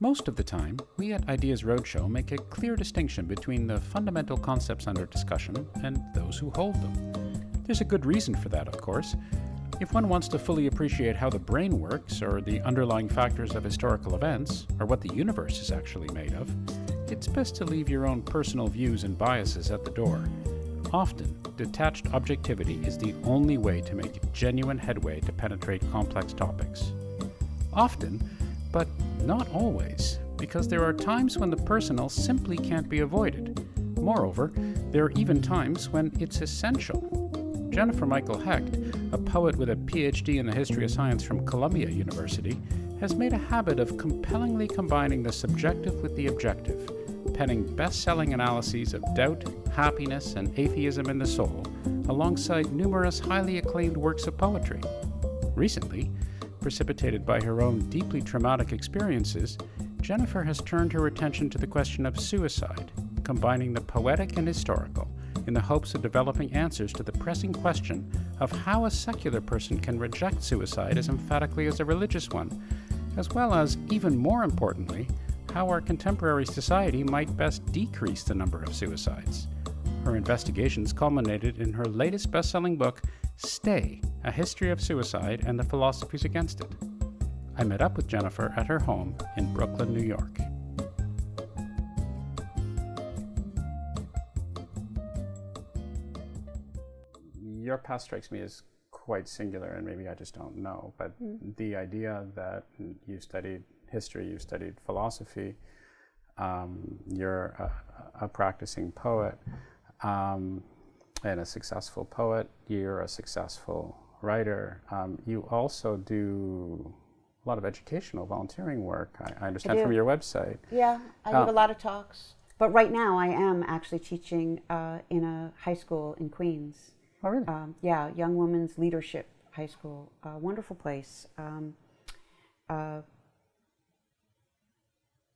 Most of the time, we at Ideas Roadshow make a clear distinction between the fundamental concepts under discussion and those who hold them. There's a good reason for that, of course. If one wants to fully appreciate how the brain works, or the underlying factors of historical events, or what the universe is actually made of, it's best to leave your own personal views and biases at the door. Often, detached objectivity is the only way to make genuine headway to penetrate complex topics. Often, but not always, because there are times when the personal simply can't be avoided. Moreover, there are even times when it's essential. Jennifer Michael Hecht, a poet with a PhD in the history of science from Columbia University, has made a habit of compellingly combining the subjective with the objective, penning best-selling analyses of doubt, happiness, and atheism in the soul, alongside numerous highly acclaimed works of poetry. Recently, precipitated by her own deeply traumatic experiences, Jennifer has turned her attention to the question of suicide, combining the poetic and historical, in the hopes of developing answers to the pressing question of how a secular person can reject suicide as emphatically as a religious one, as well as, even more importantly, how our contemporary society might best decrease the number of suicides. Her investigations culminated in her latest best-selling book, Stay, A History of Suicide and the Philosophies Against It. I met up with Jennifer at her home in Brooklyn, New York. Your past strikes me as quite singular, and maybe I just don't know, but the idea that you studied history, you studied philosophy, you're a practicing poet, and a successful poet, you're a successful writer. You also do a lot of educational volunteering work, I understand from your website. Yeah, I give a lot of talks. But right now I am actually teaching in a high school in Queens. Oh, really? Yeah, Young Women's Leadership High School. Wonderful place.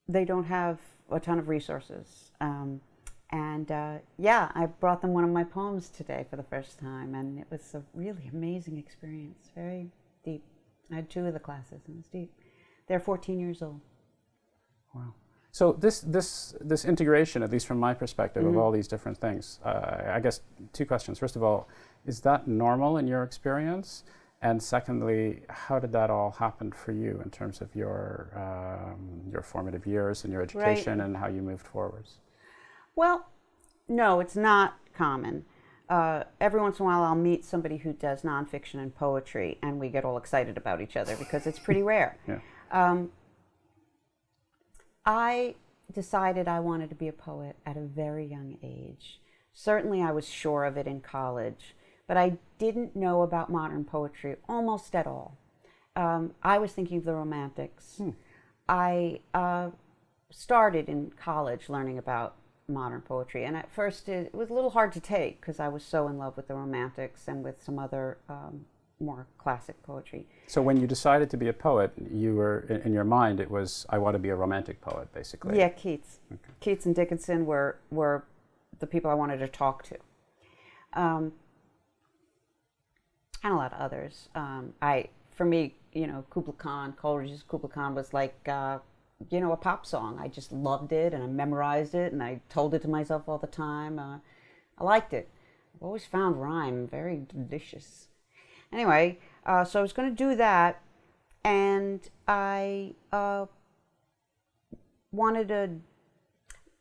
They don't have a ton of resources. Yeah, I brought them one of my poems today for the first time, and it was a really amazing experience, very deep. I had 2 of the classes, and it was deep. They're 14 years old. Wow. So this integration, at least from my perspective, of all these different things, I guess 2 questions. First of all, is that normal in your experience? And secondly, how did that all happen for you in terms of your formative years and your education and how you moved forwards? Well, no, it's not common. Every once in a while I'll meet somebody who does nonfiction and poetry, and we get all excited about each other because it's pretty rare. Yeah. I decided I wanted to be a poet at a very young age. Certainly I was sure of it in college, but I didn't know about modern poetry almost at all. I was thinking of the Romantics. I started in college learning about modern poetry, and at first it was a little hard to take because I was so in love with the Romantics and with some other more classic poetry. So when you decided to be a poet, you were, in your mind, it was, I want to be a romantic poet, basically. Yeah, Keats. Okay. Keats and Dickinson were the people I wanted to talk to. And a lot of others. For me, Kubla Khan, Coleridge's Kubla Khan was like, a pop song. I just loved it, and I memorized it, and I told it to myself all the time. I liked it. I've always found rhyme very delicious. Anyway, so I was going to do that, and I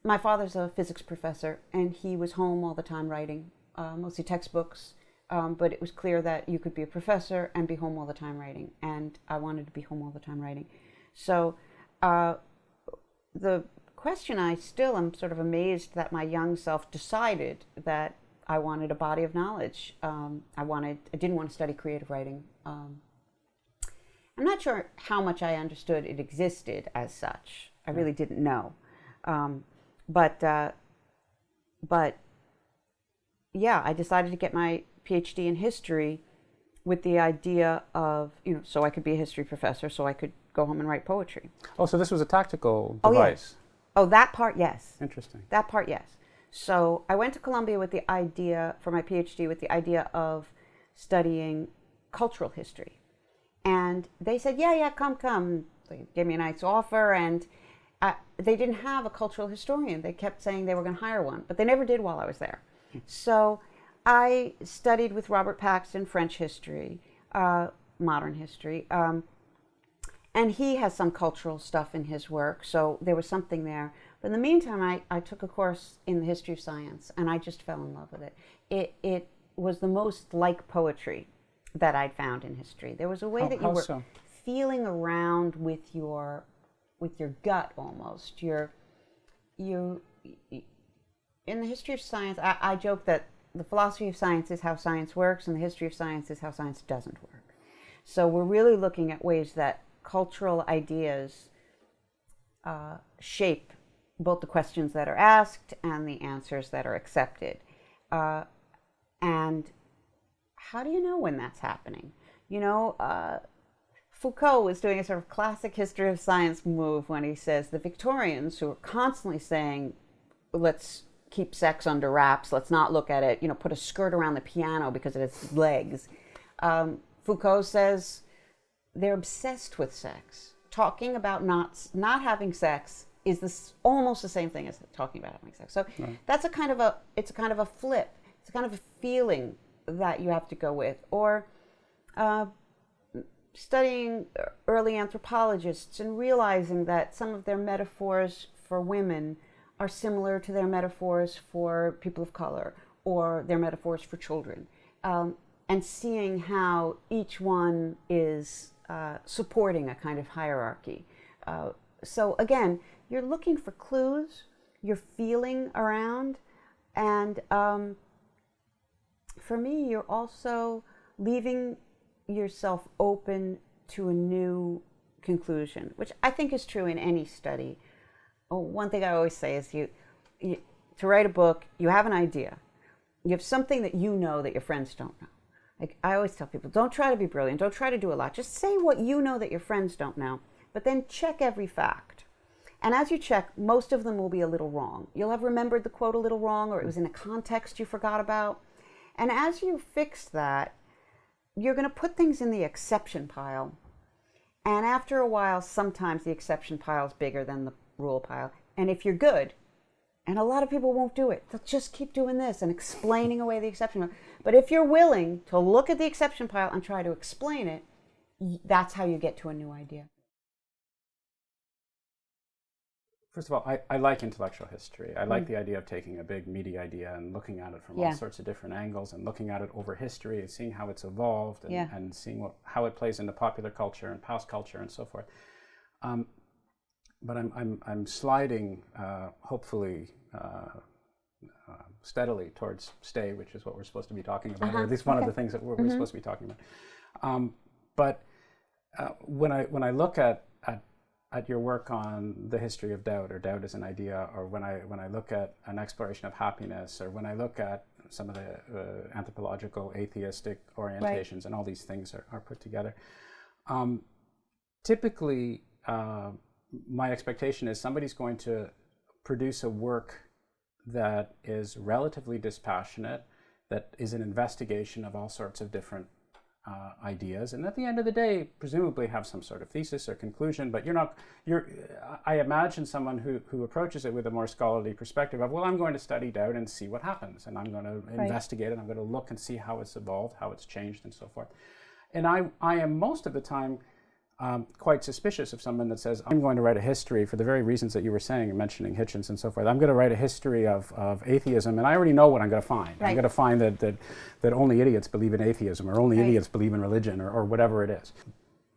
my father's a physics professor, and he was home all the time writing, mostly textbooks, but it was clear that you could be a professor and be home all the time writing, and I wanted to be home all the time writing. So the question, I still am sort of amazed that my young self decided that I wanted a body of knowledge. I didn't want to study creative writing. I'm not sure how much I understood it existed as such. I really didn't know. But yeah, I decided to get my PhD in history with the idea of, so I could be a history professor, so I could go home and write poetry. Oh, so this was a tactical device. Oh, that part, yes. Interesting. That part, yes. So I went to Columbia with the idea, for my PhD, with the idea of studying cultural history. And they said, yeah, come. They gave me a nice offer, and they didn't have a cultural historian. They kept saying they were going to hire one, but they never did while I was there. So I studied with Robert Paxton French history, modern history, and he has some cultural stuff in his work, so there was something there. But in the meantime, I took a course in the history of science, and I just fell in love with it. It was the most like poetry that I'd found in history. There was a way that you were feeling around with your gut almost. In the history of science, I joke that the philosophy of science is how science works, and the history of science is how science doesn't work. So we're really looking at ways that cultural ideas shape both the questions that are asked and the answers that are accepted. And how do you know when that's happening? Foucault was doing a sort of classic history of science move when he says the Victorians, who are constantly saying, let's keep sex under wraps, let's not look at it, put a skirt around the piano because it has legs. Foucault says they're obsessed with sex. Talking about not having sex is almost the same thing as talking about having sex. So that's a kind of a flip. It's a kind of a feeling that you have to go with. Or studying early anthropologists and realizing that some of their metaphors for women are similar to their metaphors for people of color or their metaphors for children, and seeing how each one is supporting a kind of hierarchy. So again, you're looking for clues, you're feeling around, and for me, you're also leaving yourself open to a new conclusion, which I think is true in any study. One thing I always say is to write a book, you have an idea. You have something that you know that your friends don't know. Like I always tell people, don't try to be brilliant. Don't try to do a lot. Just say what you know that your friends don't know, but then check every fact. And as you check, most of them will be a little wrong. You'll have remembered the quote a little wrong, or it was in a context you forgot about. And as you fix that, you're going to put things in the exception pile. And after a while, sometimes the exception pile is bigger than the rule pile. And if you're good, and a lot of people won't do it, they'll just keep doing this and explaining away the exception pile. But if you're willing to look at the exception pile and try to explain it, that's how you get to a new idea. First of all, I like intellectual history. I like the idea of taking a big, meaty idea and looking at it from all sorts of different angles and looking at it over history and seeing how it's evolved and seeing how it plays into popular culture and past culture and so forth. But I'm sliding, hopefully, steadily towards stay, which is what we're supposed to be talking about, or at least one of the things that we're supposed to be talking about. But when I look at your work on the history of doubt, or doubt as an idea, or when I look at an exploration of happiness, or when I look at some of the anthropological atheistic orientations, and all these things are put together, typically my expectation is somebody's going to produce a work that is relatively dispassionate, that is an investigation of all sorts of different ideas, and at the end of the day, presumably have some sort of thesis or conclusion. But I imagine someone who approaches it with a more scholarly perspective of, well, I'm going to study doubt and see what happens, and I'm going to investigate it. I'm going to look and see how it's evolved, how it's changed, and so forth. And I am most of the time quite suspicious of someone that says, I'm going to write a history for the very reasons that you were saying and mentioning Hitchens and so forth. I'm going to write a history of atheism, and I already know what I'm going to find. I'm going to find that only idiots believe in atheism, or only idiots believe in religion, or whatever it is.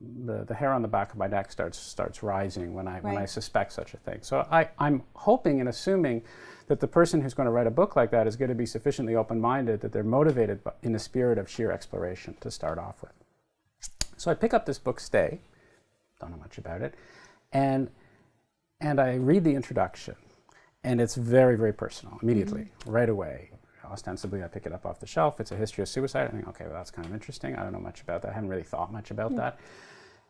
The hair on the back of my neck starts rising when I suspect such a thing. So I'm hoping and assuming that the person who's going to write a book like that is going to be sufficiently open-minded, that they're motivated in the spirit of sheer exploration to start off with. So I pick up this book, Stay. Don't know much about it, and I read the introduction, and it's very, very personal immediately, right away. Ostensibly, I pick it up off the shelf. It's a history of suicide. I think, okay, well, that's kind of interesting. I don't know much about that. I haven't really thought much about that.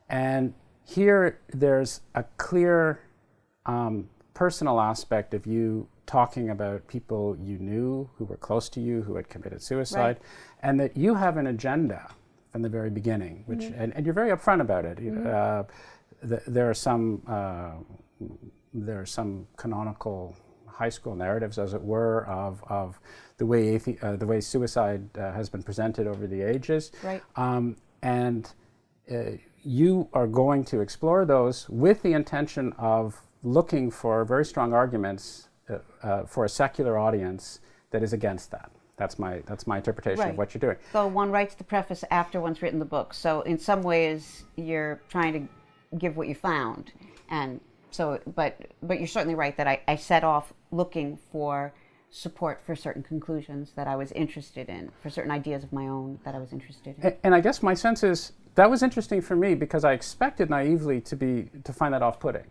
And here, there's a clear personal aspect of you talking about people you knew who were close to you, who had committed suicide, and that you have an agenda from the very beginning, which and you're very upfront about it. there are some canonical high school narratives, as it were, of the way suicide has been presented over the ages, Right. And you are going to explore those with the intention of looking for very strong arguments for a secular audience that is against that. That's my interpretation Right. of what you're doing. So one writes the preface after one's written the book. So in some ways, you're trying to give what you found, and so, but you're certainly right that I set off looking for support for certain conclusions that I was interested in, for certain ideas of my own that I was interested in. And I guess my sense is that was interesting for me because I expected naively to find that off-putting,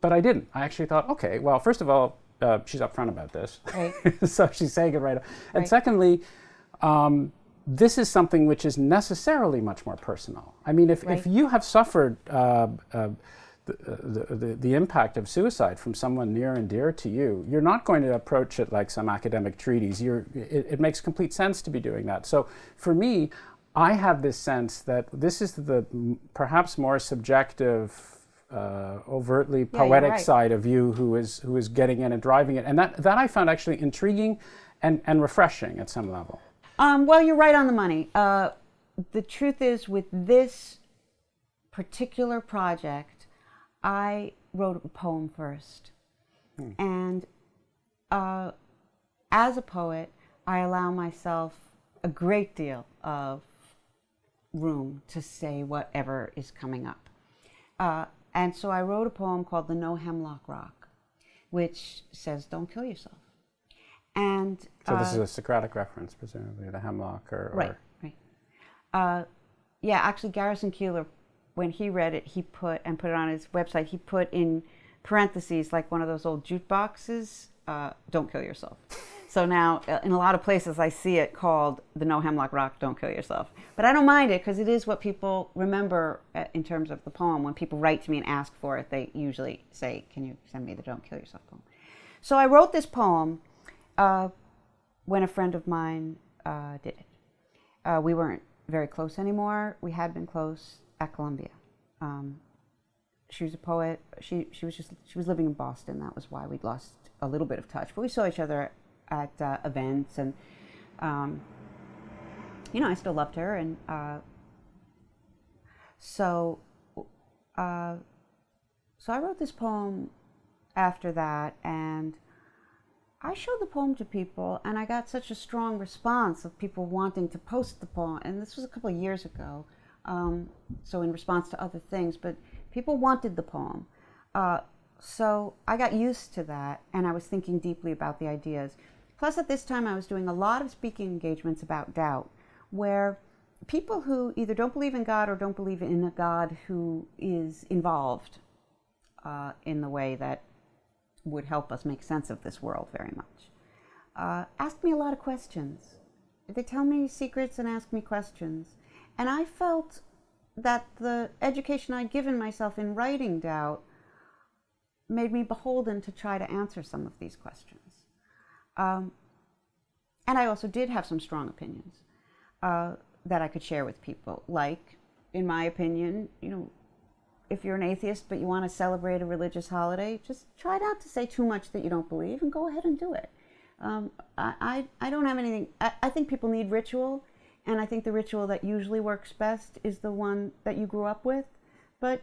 but I didn't. I actually thought, okay, well, first of all, she's upfront about this, Right. so she's saying it right. And Right. secondly, this is something which is necessarily much more personal. I mean, if Right. you have suffered the impact of suicide from someone near and dear to you, you're not going to approach it like some academic treatise. It makes complete sense to be doing that. So for me, I have this sense that this is the perhaps more subjective, overtly poetic right. side of you who is getting in and driving it, and that I found actually intriguing and refreshing at some level. Well, you're right on the money. The truth is, with this particular project, I wrote a poem first. And as a poet, I allow myself a great deal of room to say whatever is coming up. And so I wrote a poem called The No Hemlock Rock, which says, don't kill yourself. And So this is a Socratic reference, presumably, the hemlock or... Right. Yeah, actually, Garrison Keillor, when he read it, he put it on his website, he put in parentheses, like one of those old jute boxes, don't kill yourself. So now, in a lot of places, I see it called The No Hemlock Rock, Don't Kill Yourself. But I don't mind it, because it is what people remember in terms of the poem. When people write to me and ask for it, they usually say, can you send me the Don't Kill Yourself poem? So I wrote this poem when a friend of mine did it. We weren't very close anymore. We had been close at Columbia. She was a poet. She was living in Boston. That was why we'd lost a little bit of touch. But we saw each other at events, and I still loved her. And so I wrote this poem after that, and I showed the poem to people, and I got such a strong response of people wanting to post the poem. And this was a couple of years ago, so in response to other things, but people wanted the poem. So I got used to that, and I was thinking deeply about the ideas. Plus, at this time, I was doing a lot of speaking engagements about doubt, where people who either don't believe in God or don't believe in a God who is involved in the way that would help us make sense of this world very much, asked me a lot of questions. They tell me secrets and ask me questions. And I felt that the education I'd given myself in writing doubt made me beholden to try to answer some of these questions. And I also did have some strong opinions that I could share with people. Like, in my opinion, if you're an atheist but you want to celebrate a religious holiday, just try not to say too much that you don't believe and go ahead and do it. I don't have anything. I think people need ritual, and I think the ritual that usually works best is the one that you grew up with. But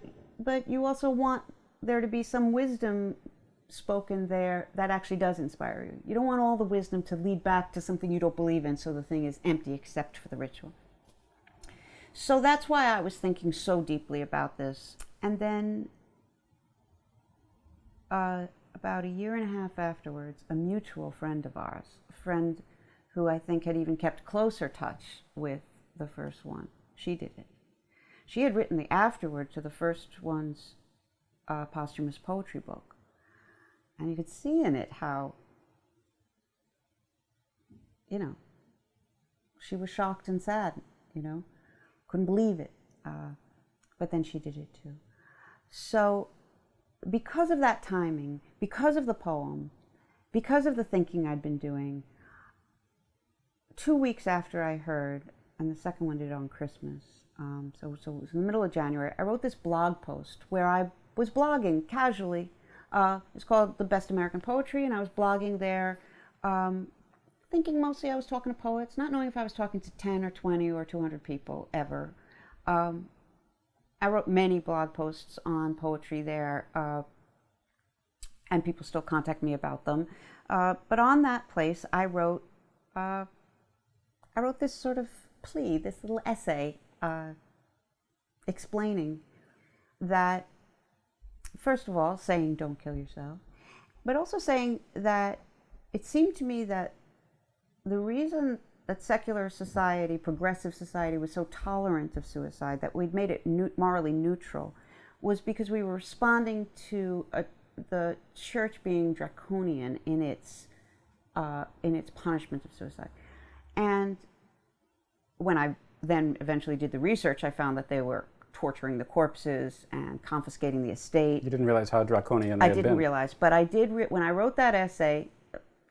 you also want there to be some wisdom spoken there that actually does inspire you. You don't want all the wisdom to lead back to something you don't believe in, so the thing is empty except for the ritual. So that's why I was thinking so deeply about this. And then about a year and a half afterwards, a mutual friend of ours, a friend who I think had even kept closer touch with the first one, she did it. She had written the afterword to the first one's posthumous poetry book. And you could see in it how, she was shocked and sad, couldn't believe it. But then she did it too. So because of that timing, because of the poem, because of the thinking I'd been doing, 2 weeks after I heard, and the second one did it on Christmas, So it was in the middle of January. I wrote this blog post where I was blogging casually. It's called The Best American Poetry, and I was blogging there, thinking mostly I was talking to poets, not knowing if I was talking to 10 or 20 or 200 people ever. I wrote many blog posts on poetry there, and people still contact me about them. But on that place, I wrote this sort of plea, this little essay, explaining that, first of all, saying don't kill yourself, but also saying that it seemed to me that the reason that secular society, progressive society, was so tolerant of suicide, that we'd made it morally neutral, was because we were responding to the church being draconian in its punishment of suicide. And when I then eventually did the research, I found that they were torturing the corpses and confiscating the estate. You didn't realize how draconian they had been. I didn't realize, but I did. When I wrote that essay,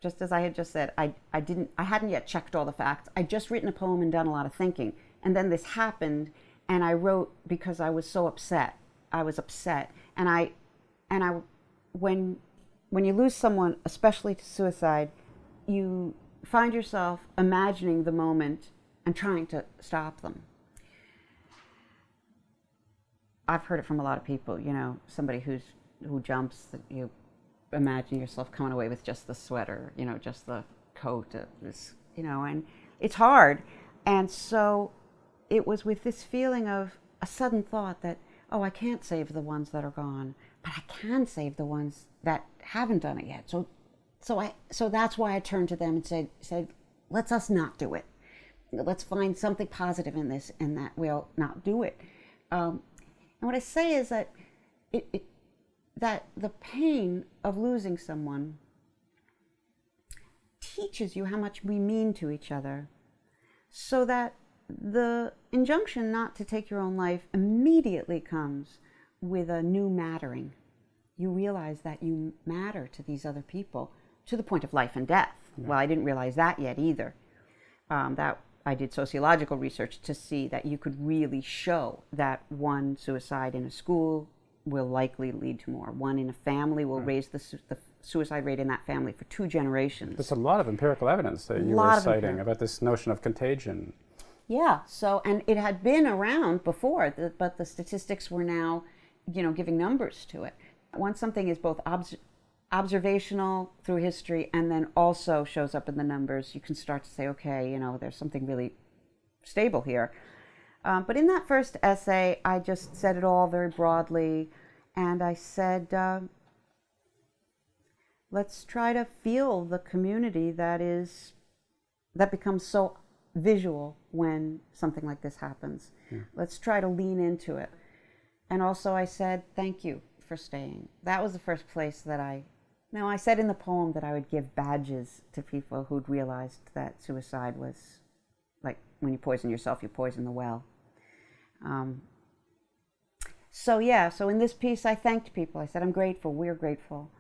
just as I had just said, I hadn't yet checked all the facts. I'd just written a poem and done a lot of thinking, and then this happened, and I wrote because I was so upset. I was upset, and when you lose someone, especially to suicide, you find yourself imagining the moment and trying to stop them. I've heard it from a lot of people, somebody who jumps, you imagine yourself coming away with just the sweater, just the coat, and it's hard. And so it was with this feeling of a sudden thought that, oh, I can't save the ones that are gone, but I can save the ones that haven't done it yet. So that's why I turned to them and said, let's us not do it. Let's find something positive in this, and that we'll not do it. And what I say is that that the pain of losing someone teaches you how much we mean to each other, so that the injunction not to take your own life immediately comes with a new mattering. You realize that you matter to these other people to the point of life and death. Yeah. Well, I didn't realize that yet either. That I did sociological research to see that you could really show that one suicide in a school will likely lead to more. One in a family will raise the suicide rate in that family for 2 generations. There's a lot of empirical evidence that you were citing about this notion of contagion. Yeah, so, and it had been around before, but the statistics were now, giving numbers to it. Once something is both observational through history and then also shows up in the numbers, you can start to say, okay, there's something really stable here. But in that first essay, I just said it all very broadly, and I said, let's try to feel the community that becomes so visual when something like this happens. Yeah. Let's try to lean into it. And also I said, thank you for staying. That was the first place that I said in the poem that I would give badges to people who'd realized that suicide was like when you poison yourself, you poison the well. So in this piece I thanked people. I said, I'm grateful, we're grateful.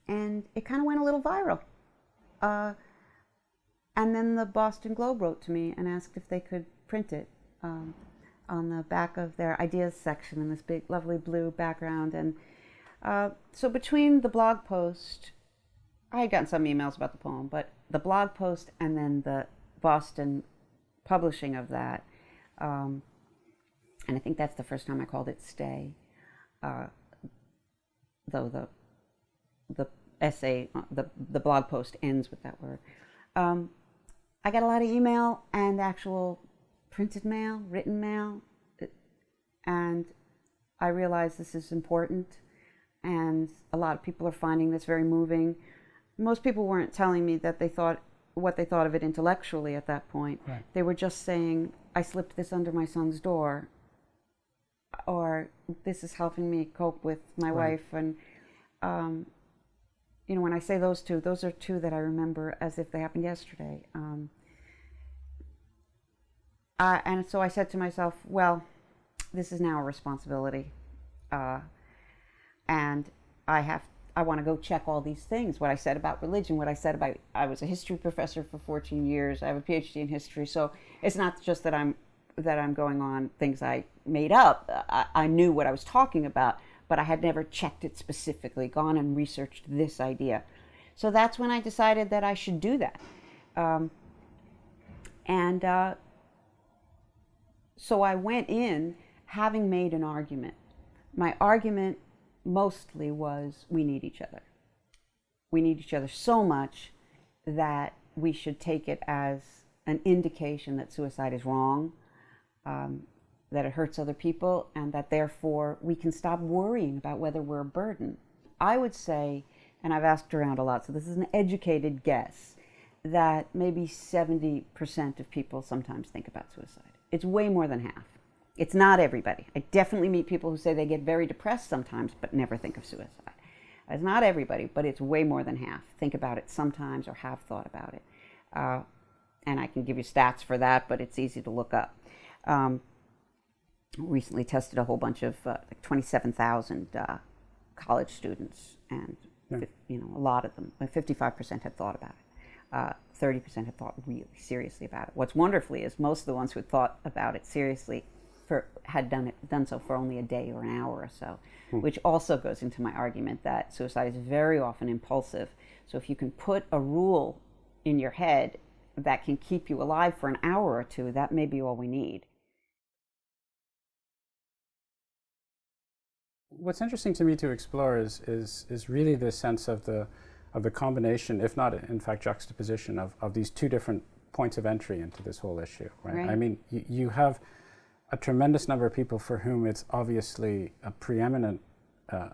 And it kind of went a little viral. And then the Boston Globe wrote to me and asked if they could print it on the back of their ideas section in this big, lovely blue background. And so between the blog post, I had gotten some emails about the poem, but the blog post and then the Boston publishing of that, and I think that's the first time I called it Stay, though the essay, the blog post ends with that word. I got a lot of email and actual printed mail, written mail, and I realized this is important, and a lot of people are finding this very moving. Most people weren't telling me that what they thought of it intellectually at that point. Right. They were just saying, I slipped this under my son's door, or this is helping me cope with my wife. And when I say those are 2 that I remember as if they happened yesterday. And so I said to myself, well, this is now a responsibility, and I I want to go check all these things, what I said about religion, what I said about, I was a history professor for 14 years, I have a PhD in history, so it's not just that I'm going on things I made up. I knew what I was talking about, but I had never checked it specifically, gone and researched this idea. So that's when I decided that I should do that. So I went in having made an argument. My argument mostly was, we need each other. We need each other so much that we should take it as an indication that suicide is wrong, that it hurts other people, and that therefore we can stop worrying about whether we're a burden. I would say, and I've asked around a lot, so this is an educated guess, that maybe 70% of people sometimes think about suicide. It's way more than half. It's not everybody. I definitely meet people who say they get very depressed sometimes but never think of suicide. It's not everybody, but it's way more than half. Think about it sometimes or have thought about it. And I can give you stats for that, but it's easy to look up. Recently tested a whole bunch of like 27,000 college students, and a lot of them, 55% had thought about it. 30% had thought really seriously about it. What's wonderful is most of the ones who had thought about it seriously had done so for only a day or an hour or so, which also goes into my argument that suicide is very often impulsive. So if you can put a rule in your head that can keep you alive for an hour or two, that may be all we need. What's interesting to me to explore is really this sense of the combination, if not in fact juxtaposition, of these two different points of entry into this whole issue. Right? I mean, you have a tremendous number of people for whom it's obviously a preeminent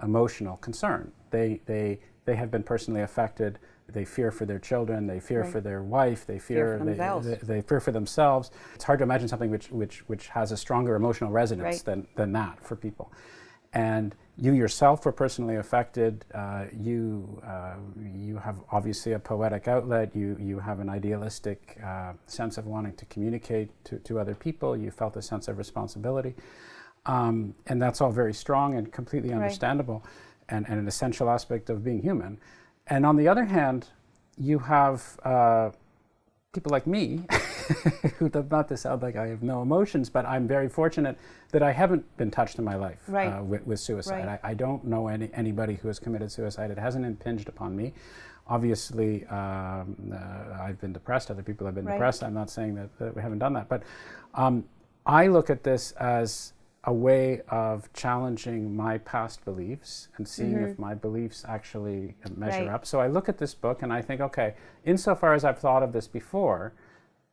emotional concern. They have been personally affected. They fear for their children. They fear for their wife. They fear for themselves. It's hard to imagine something which has a stronger emotional resonance than that for people. And you yourself were personally affected. You have obviously a poetic outlet. You have an idealistic sense of wanting to communicate to other people. You felt a sense of responsibility. And that's all very strong and completely understandable and an essential aspect of being human. And on the other hand, you have people like me who, not to sound like I have no emotions, but I'm very fortunate that I haven't been touched in my life with suicide. I don't know anybody who has committed suicide. It hasn't impinged upon me. Obviously, I've been depressed. Other people have been depressed. I'm not saying that we haven't done that. But I look at this as a way of challenging my past beliefs and seeing if my beliefs actually measure up. So I look at this book and I think, okay, insofar as I've thought of this before,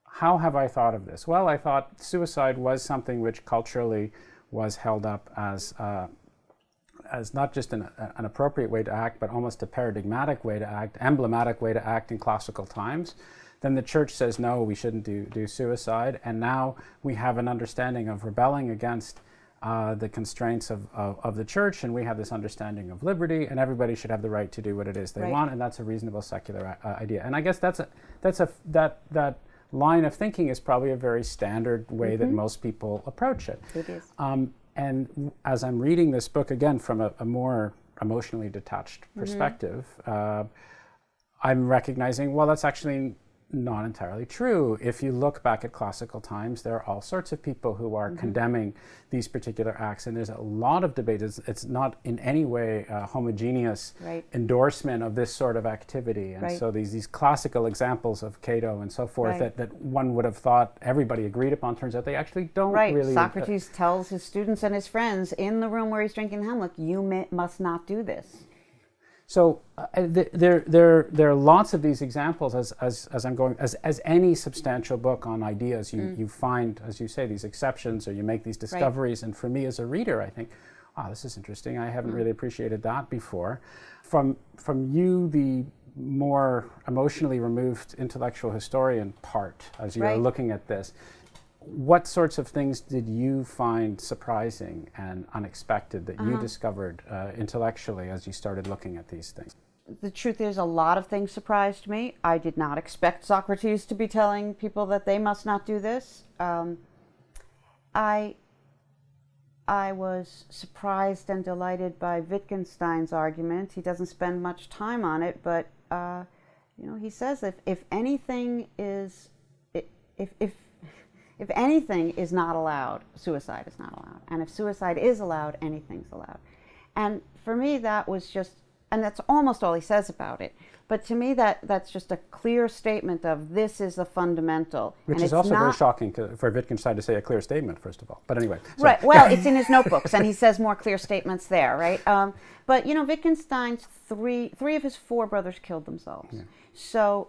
how have I thought of this? Well, I thought suicide was something which culturally was held up as not just an appropriate way to act, but almost a paradigmatic way to act, emblematic way to act in classical times. Then the church says, no, we shouldn't do suicide. And now we have an understanding of rebelling against the constraints of the church, and we have this understanding of liberty, and everybody should have the right to do what it is they want, and that's a reasonable secular idea. And I guess that line of thinking is probably a very standard way that most people approach it. It is. And as I'm reading this book, again, from a more emotionally detached perspective, I'm recognizing, well, that's actually not entirely true. If you look back at classical times, there are all sorts of people who are condemning these particular acts, and there's a lot of debate. It's not in any way a homogeneous endorsement of this sort of activity. And so these classical examples of Cato and so forth that one would have thought everybody agreed upon, turns out they actually don't really. Socrates tells his students and his friends in the room where he's drinking hemlock, you must not do this. So there are lots of these examples as I'm going, as any substantial book on ideas, you find, as you say, these exceptions, or you make these discoveries. And for me as a reader, I think, oh, this is interesting. I haven't really appreciated that before. From you, the more emotionally removed intellectual historian part, as you're looking at this, what sorts of things did you find surprising and unexpected that you discovered intellectually as you started looking at these things? The truth is, a lot of things surprised me. I did not expect Socrates to be telling people that they must not do this. I I was surprised and delighted by Wittgenstein's argument. He doesn't spend much time on it, but he says if anything is if anything is not allowed, suicide is not allowed, and if suicide is allowed, anything's allowed. And for me, that was just, and that's almost all he says about it. But to me, that's just a clear statement of this is a fundamental. Which is also very shocking for Wittgenstein to say a clear statement, first of all. But anyway. Right. Well, it's in his notebooks, and he says more clear statements there, right? But Wittgenstein's three of his four brothers killed themselves. Yeah. So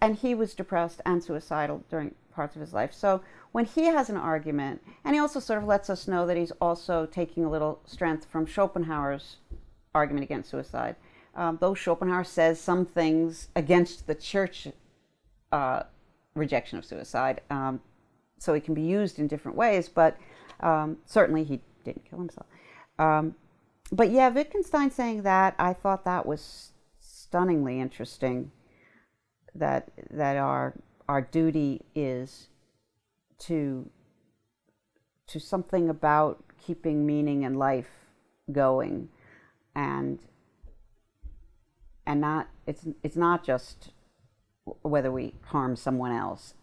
and he was depressed and suicidal during parts of his life. So when he has an argument, and he also sort of lets us know that he's also taking a little strength from Schopenhauer's argument against suicide. Though Schopenhauer says some things against the church rejection of suicide, so it can be used in different ways, but certainly he didn't kill himself. But yeah, Wittgenstein saying that, I thought that was stunningly interesting, that our duty is to something about keeping meaning in life going, and not it's not just whether we harm someone else.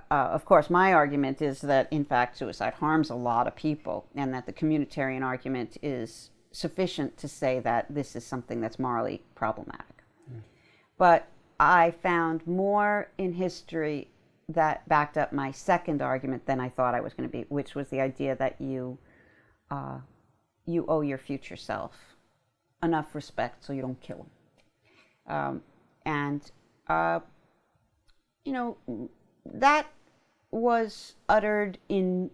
Of course, my argument is that, in fact, suicide harms a lot of people, and that the communitarian argument is sufficient to say that this is something that's morally problematic. Mm. But I found more in history that backed up my second argument than I thought I was going to be, which was the idea that you owe your future self enough respect so you don't kill him. That was uttered in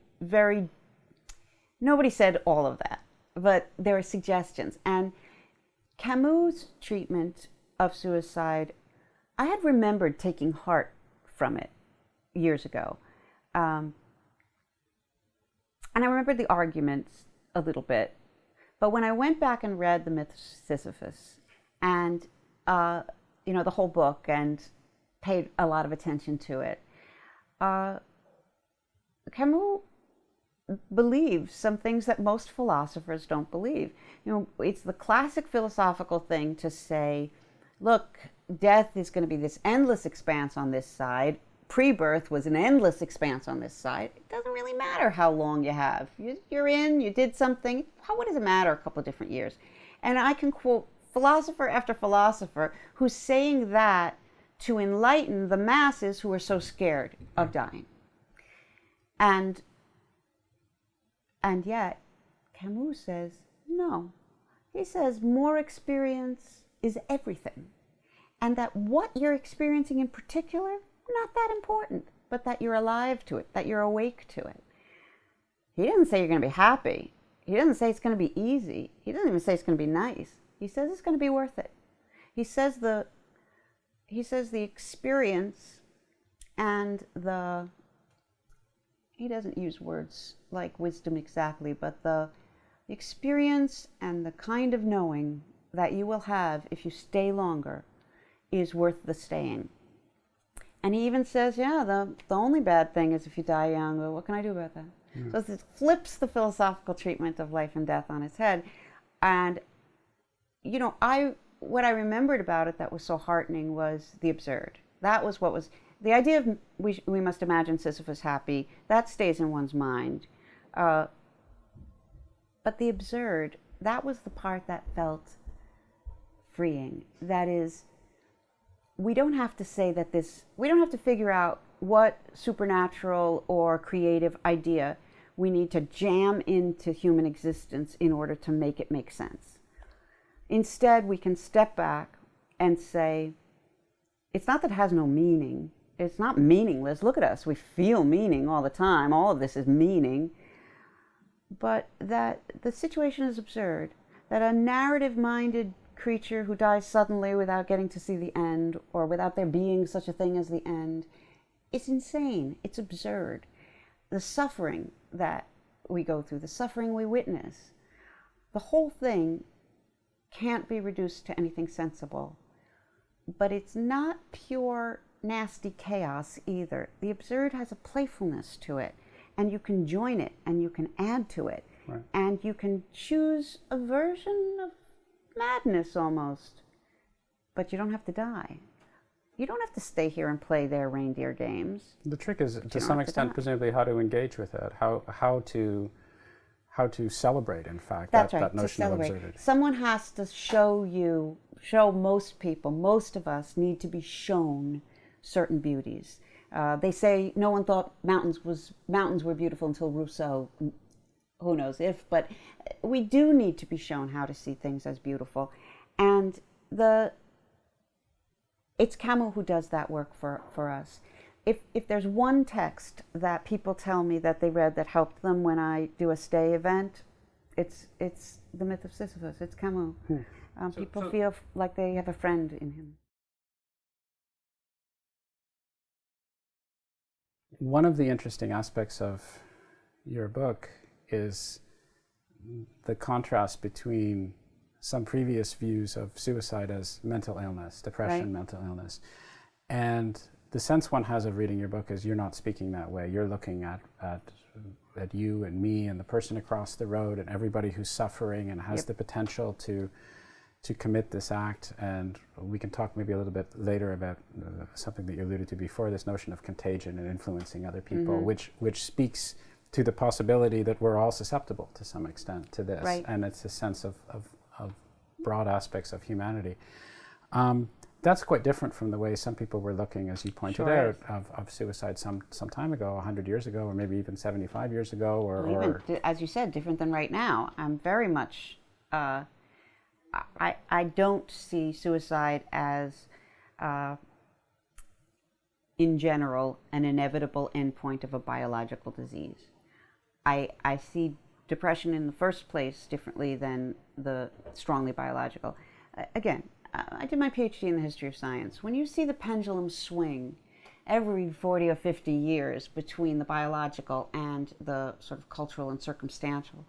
nobody said all of that, but there were suggestions. And Camus' treatment of suicide, I had remembered taking heart from it years ago. And I remembered the arguments a little bit. But when I went back and read The Myth of Sisyphus and, the whole book, and paid a lot of attention to it, Camus believes some things that most philosophers don't believe. It's the classic philosophical thing to say, look, death is going to be this endless expanse on this side. Pre-birth was an endless expanse on this side. It doesn't really matter how long you have. You did something. What does it matter a couple of different years? And I can quote philosopher after philosopher who's saying that to enlighten the masses who are so scared of dying. And yet, Camus says, no. He says more experience is everything. And that what you're experiencing in particular, not that important, but that you're alive to it, that you're awake to it. He doesn't say you're going to be happy. He doesn't say it's going to be easy. He doesn't even say it's going to be nice. He says it's going to be worth it. He says the experience and he doesn't use words like wisdom exactly, but the experience and the kind of knowing that you will have if you stay longer is worth the staying. And he even says, the only bad thing is if you die young. Well, what can I do about that? Mm. So it flips the philosophical treatment of life and death on its head. And, what I remembered about it that was so heartening was the absurd. That was what was, the idea of we must imagine Sisyphus happy, that stays in one's mind. But the absurd, that was the part that felt freeing. That is, we don't have to say that we don't have to figure out what supernatural or creative idea we need to jam into human existence in order to make it make sense. Instead, we can step back and say, it's not that it has no meaning. It's not meaningless. Look at us. We feel meaning all the time. All of this is meaning. But that the situation is absurd. That a narrative-minded creature who dies suddenly without getting to see the end, or without there being such a thing as the end, it's insane. It's absurd. The suffering that we go through, the suffering we witness, the whole thing can't be reduced to anything sensible. But it's not pure nasty chaos either. The absurd has a playfulness to it, and you can join it and you can add to it. Right. And you can choose a version of madness almost, but you don't have to die. You don't have to stay here and play their reindeer games. The trick is, to don't some have to extent, die. presumably, how to engage with it, how to celebrate, in fact, That's that right, to notion of celebrate. absurdity. Someone has to show most people, most of us need to be shown certain beauties. They say no one thought mountains were beautiful until Rousseau. Who knows if, but we do need to be shown how to see things as beautiful. And it's Camus who does that work for us. If there's one text that people tell me that they read that helped them when I do a stay event, it's The Myth of Sisyphus. It's Camus. People feel like they have a friend in him. One of the interesting aspects of your book is the contrast between some previous views of suicide as mental illness, depression, Right. mental illness. And the sense one has of reading your book is you're not speaking that way. You're looking at you and me and the person across the road and everybody who's suffering and has Yep. the potential to commit this act. And we can talk maybe a little bit later about something that you alluded to before, this notion of contagion and influencing other people, Mm-hmm. which speaks to the possibility that we're all susceptible to some extent to this. Right. And it's a sense of broad aspects of humanity. That's quite different from the way some people were looking, as you pointed Sure out, of suicide some time ago, 100 years ago, or maybe even 75 years ago, or Even, as you said, different than right now. I'm very much, I don't see suicide as, in general, an inevitable endpoint of a biological disease. I see depression in the first place differently than the strongly biological. Again, I did my PhD in the history of science. When you see the pendulum swing every 40 or 50 years between the biological and the sort of cultural and circumstantial,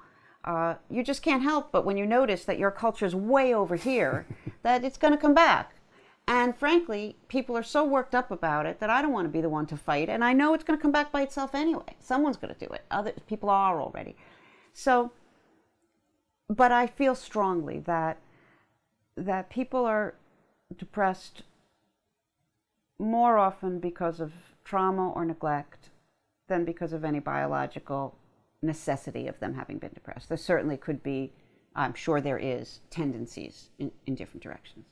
you just can't help but when you notice that your culture's way over here, that it's going to come back. And frankly, people are so worked up about it that I don't want to be the one to fight. And I know it's going to come back by itself anyway. Someone's going to do it. Other people are already. So, but I feel strongly that people are depressed more often because of trauma or neglect than because of any biological necessity of them having been depressed. There certainly could be, I'm sure there is, tendencies in different directions.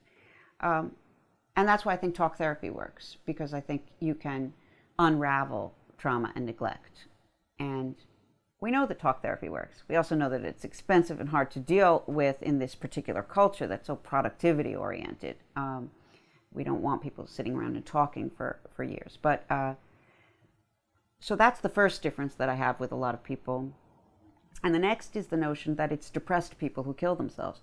And that's why I think talk therapy works, because I think you can unravel trauma and neglect. And we know that talk therapy works. We also know that it's expensive and hard to deal with in this particular culture that's so productivity oriented. We don't want people sitting around and talking for years. But so that's the first difference that I have with a lot of people. And the next is the notion that it's depressed people who kill themselves.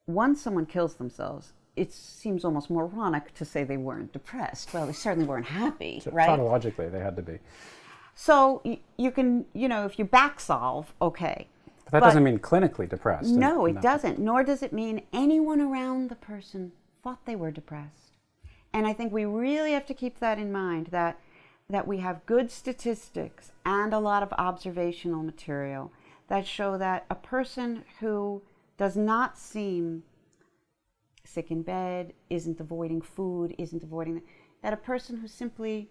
Once someone kills themselves, it seems almost moronic to say they weren't depressed. Well, they certainly weren't happy, so right? tautologically they had to be. So you can, if you back solve, okay. But that doesn't mean clinically depressed. No, it doesn't. Nor does it mean anyone around the person thought they were depressed. And I think we really have to keep that in mind, that we have good statistics and a lot of observational material that show that a person who does not seem sick in bed, isn't avoiding food, that a person who simply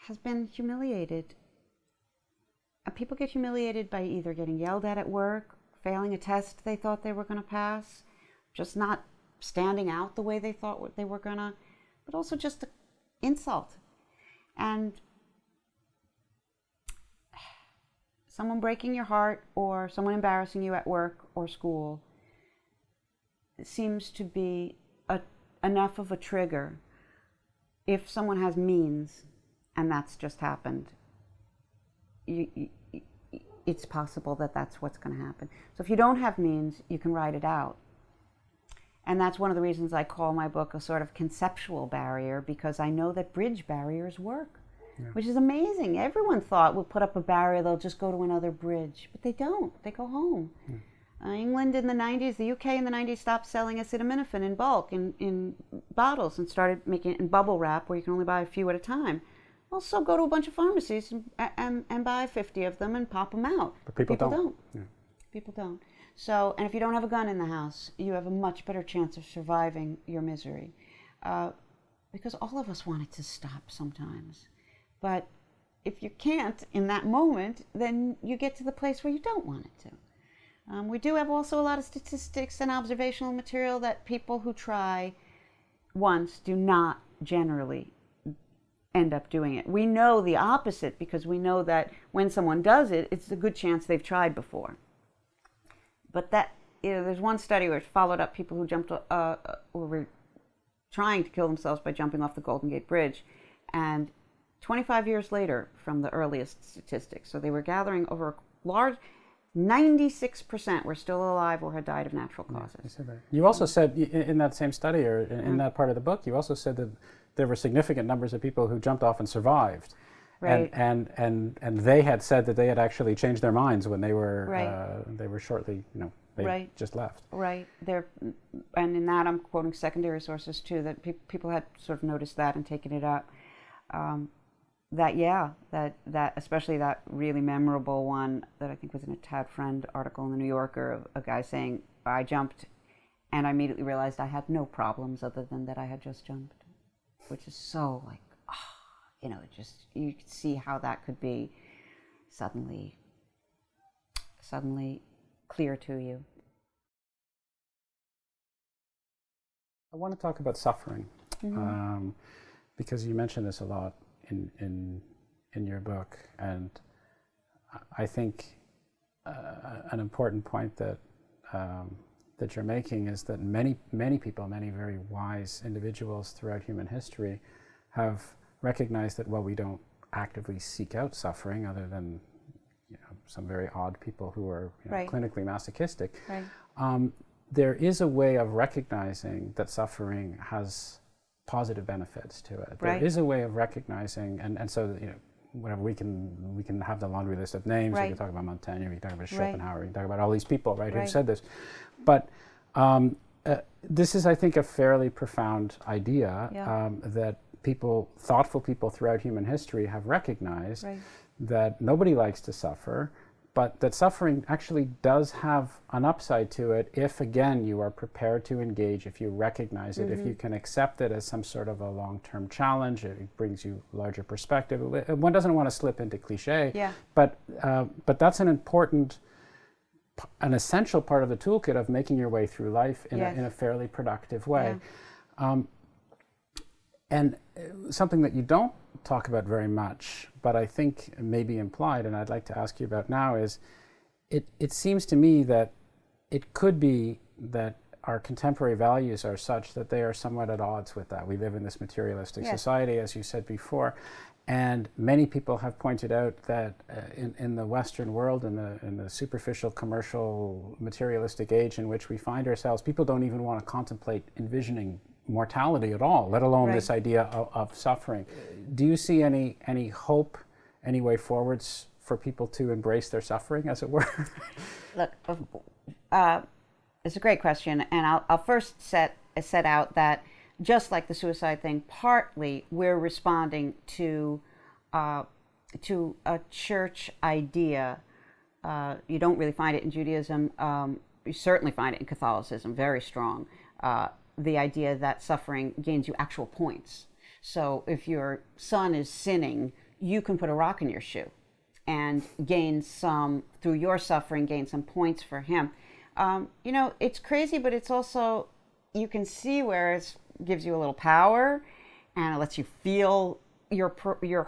has been humiliated. People get humiliated by either getting yelled at work, failing a test they thought they were going to pass, just not standing out the way they thought they were going to, but also just an insult. And someone breaking your heart or someone embarrassing you at work or school seems to be enough of a trigger. If someone has means and that's just happened, it's possible that that's what's going to happen. So if you don't have means, you can write it out. And that's one of the reasons I call my book a sort of conceptual barrier, because I know that bridge barriers work, which is amazing. Everyone thought we'll put up a barrier, they'll just go to another bridge, but they don't. They go home. England in the 90s, the UK in the 90s stopped selling acetaminophen in bulk in bottles and started making it in bubble wrap where you can only buy a few at a time. Well, so go to a bunch of pharmacies and buy 50 of them and pop them out. But people don't. Yeah. People don't. So, and if you don't have a gun in the house, you have a much better chance of surviving your misery. Because all of us want it to stop sometimes. But if you can't in that moment, then you get to the place where you don't want it to. We do have also a lot of statistics and observational material that people who try once do not generally end up doing it. We know the opposite because we know that when someone does it, it's a good chance they've tried before. But that, there's one study where it followed up people who jumped or were trying to kill themselves by jumping off the Golden Gate Bridge, and 25 years later from the earliest statistics, so they were gathering over a large 96% were still alive or had died of natural causes. You said that. You also said in that same study, or in that part of the book, you also said that there were significant numbers of people who jumped off and survived. Right. And they had said that they had actually changed their minds when they were shortly, they just left. Right. And in that I'm quoting secondary sources too, that people had sort of noticed that and taken it up. That especially that really memorable one that I think was in a Tad Friend article in the New Yorker of a guy saying, I jumped and I immediately realized I had no problems other than that I had just jumped, which is so like, you could see how that could be suddenly clear to you. I want to talk about suffering, because you mention this a lot in your book, and I think an important point that you're making is that many people, many very wise individuals throughout human history, have recognized that while we don't actively seek out suffering, other than some very odd people who are clinically masochistic, there is a way of recognizing that suffering has positive benefits to it. There is a way of recognizing, and so whatever we can have the laundry list of names. We can talk about Montaigne, we can talk about Schopenhauer, we can talk about all these people, who've said this. But this is, I think, a fairly profound idea that thoughtful people throughout human history have recognized that nobody likes to suffer, but that suffering actually does have an upside to it if, again, you are prepared to engage, if you recognize it, if you can accept it as some sort of a long-term challenge, it brings you larger perspective. One doesn't want to slip into cliche, but that's an important, an essential part of the toolkit of making your way through life in a fairly productive way. And something that you don't talk about very much, but I think may be implied, and I'd like to ask you about now, is it seems to me that it could be that our contemporary values are such that they are somewhat at odds with that. We live in this materialistic society, as you said before, and many people have pointed out that in the Western world, in the superficial, commercial, materialistic age in which we find ourselves, people don't even want to contemplate envisioning mortality at all, let alone this idea of suffering. Do you see any hope, any way forwards for people to embrace their suffering, as it were? Look, it's a great question, and I'll first set out that just like the suicide thing, partly we're responding to a church idea. You don't really find it in Judaism. You certainly find it in Catholicism, very strong. The idea that suffering gains you actual points. So if your son is sinning, you can put a rock in your shoe and gain some, through your suffering, gain some points for him. It's crazy, but it's also, you can see where it gives you a little power and it lets you feel your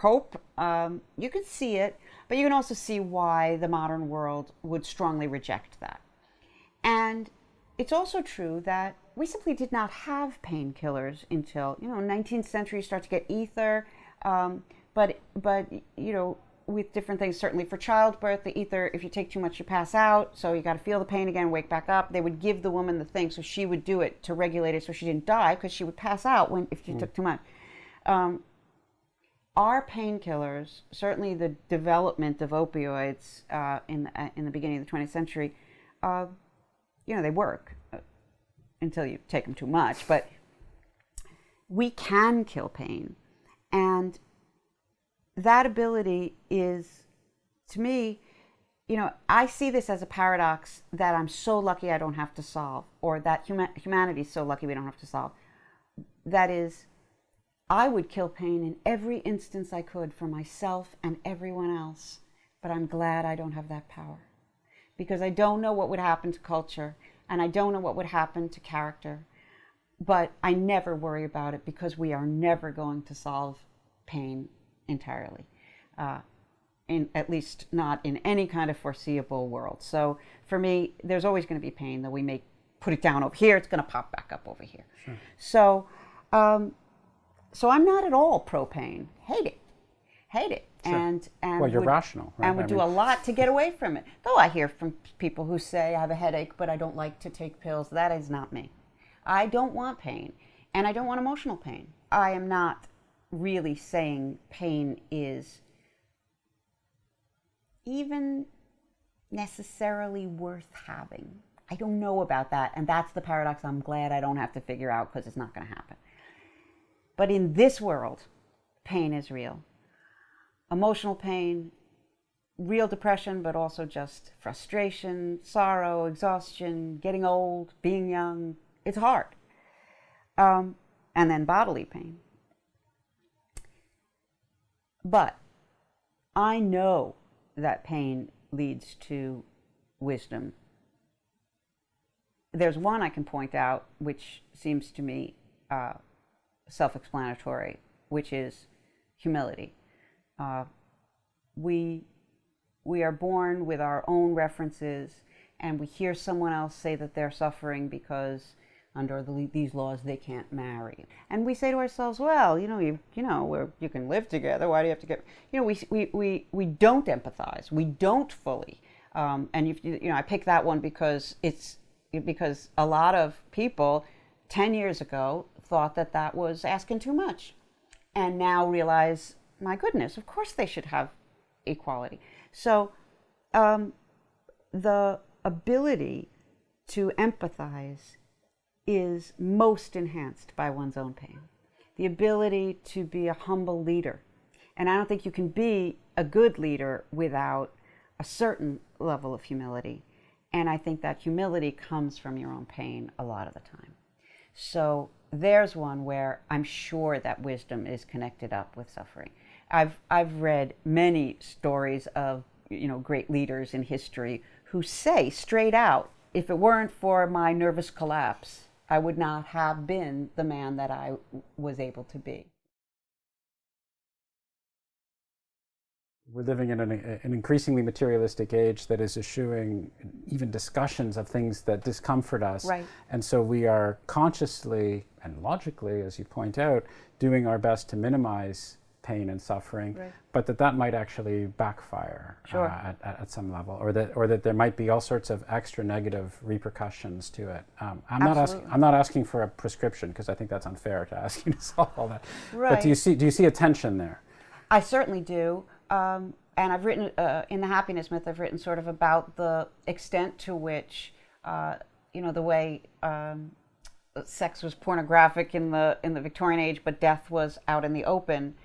hope. You can see it, but you can also see why the modern world would strongly reject that. And it's also true that we simply did not have painkillers until, 19th century, you start to get ether, but with different things, certainly for childbirth, the ether, if you take too much, you pass out, so you got to feel the pain again, wake back up. They would give the woman the thing, so she would do it to regulate it so she didn't die, because she would pass out if she took too much. Our painkillers, certainly the development of opioids in the beginning of the 20th century, they work until you take them too much, but we can kill pain. And that ability is, to me, I see this as a paradox that I'm so lucky I don't have to solve, or that humanity is so lucky we don't have to solve. That is, I would kill pain in every instance I could for myself and everyone else, but I'm glad I don't have that power. Because I don't know what would happen to culture, and I don't know what would happen to character, but I never worry about it because we are never going to solve pain entirely. At least not in any kind of foreseeable world. So for me, there's always going to be pain, though we may put it down over here, it's going to pop back up over here. Sure. So I'm not at all pro-pain. Hate it. Sure. And well, you're rational, right? And would do a lot to get away from it. Though I hear from people who say, I have a headache, but I don't like to take pills. That is not me. I don't want pain, and I don't want emotional pain. I am not really saying pain is even necessarily worth having. I don't know about that, and that's the paradox I'm glad I don't have to figure out, because it's not going to happen. But in this world, pain is real. Emotional pain, real depression, but also just frustration, sorrow, exhaustion, getting old, being young. It's hard. And then bodily pain. But I know that pain leads to wisdom. There's one I can point out which seems to me self-explanatory, which is humility. We are born with our own references, and we hear someone else say that they're suffering because under these laws they can't marry, and we say to ourselves, well, you can live together. Why do you have to get? We don't empathize. We don't fully. And I pick that one because because a lot of people 10 years ago thought that was asking too much, and now realize, my goodness, of course they should have equality. So the ability to empathize is most enhanced by one's own pain. The ability to be a humble leader. And I don't think you can be a good leader without a certain level of humility. And I think that humility comes from your own pain a lot of the time. So there's one where I'm sure that wisdom is connected up with suffering. I've read many stories of great leaders in history who say straight out, if it weren't for my nervous collapse, I would not have been the man that I was able to be. We're living in an increasingly materialistic age that is eschewing even discussions of things that discomfort us. Right. And so we are consciously and logically, as you point out, doing our best to minimize pain and suffering, right, but that might actually backfire. Sure. At some level, or that there might be all sorts of extra negative repercussions to it. I'm not asking for a prescription, because I think that's unfair to ask you to solve all that. Right. But do you see a tension there? I certainly do. And I've written in The Happiness Myth, I've written sort of about the extent to which the way sex was pornographic in the Victorian age, but death was out in the open.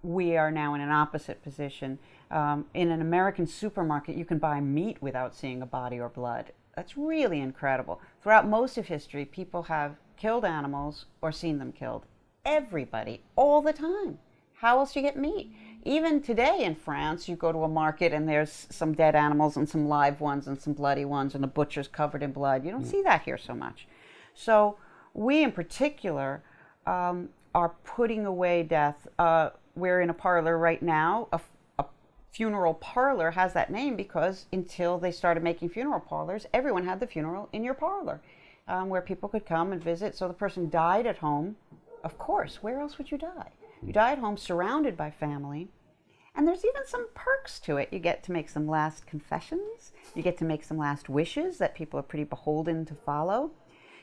We are now in an opposite position. In an American supermarket, you can buy meat without seeing a body or blood. That's really incredible. Throughout most of history, people have killed animals or seen them killed. Everybody, all the time. How else do you get meat? Even today in France, you go to a market and there's some dead animals and some live ones and some bloody ones, and the butcher's covered in blood. You don't see that here so much. So we in particular are putting away death. We're in a parlor right now. A funeral parlor has that name because until they started making funeral parlors, everyone had the funeral in your parlor, where people could come and visit. So the person died at home. Of course, where else would you die? You die at home surrounded by family. And there's even some perks to it. You get to make some last confessions. You get to make some last wishes that people are pretty beholden to follow.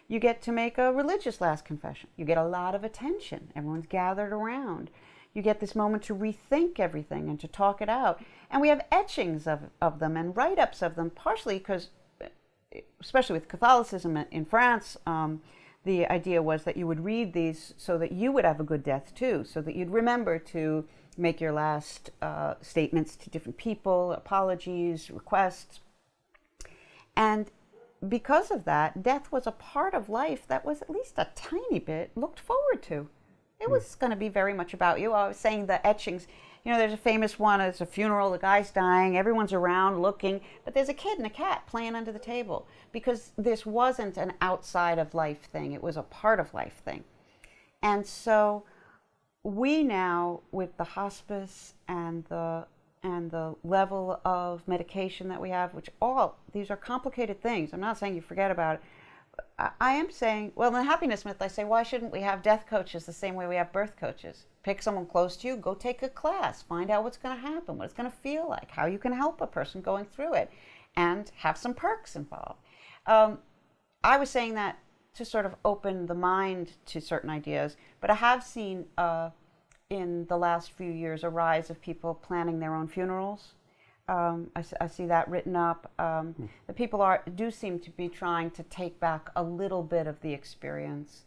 You get to make a religious last confession. You get a lot of attention. Everyone's gathered around. You get this moment to rethink everything and to talk it out. And we have etchings of them and write-ups of them, partially because, especially with Catholicism in France, the idea was that you would read these so that you would have a good death too, so that you'd remember to make your last statements to different people, apologies, requests. And because of that, death was a part of life that was at least a tiny bit looked forward to. It was going to be very much about you. I was saying the etchings, there's a famous one, it's a funeral, the guy's dying, everyone's around looking, but there's a kid and a cat playing under the table because this wasn't an outside of life thing, it was a part of life thing. And so we now, with the hospice and the level of medication that we have, which these are complicated things. I'm not saying you forget about it. I am saying, well, in the happiness myth, I say, why shouldn't we have death coaches the same way we have birth coaches? Pick someone close to you, go take a class, find out what's going to happen, what it's going to feel like, how you can help a person going through it, and have some perks involved. I was saying that to sort of open the mind to certain ideas, but I have seen in the last few years a rise of people planning their own funerals. I see that written up. The people do seem to be trying to take back a little bit of the experience,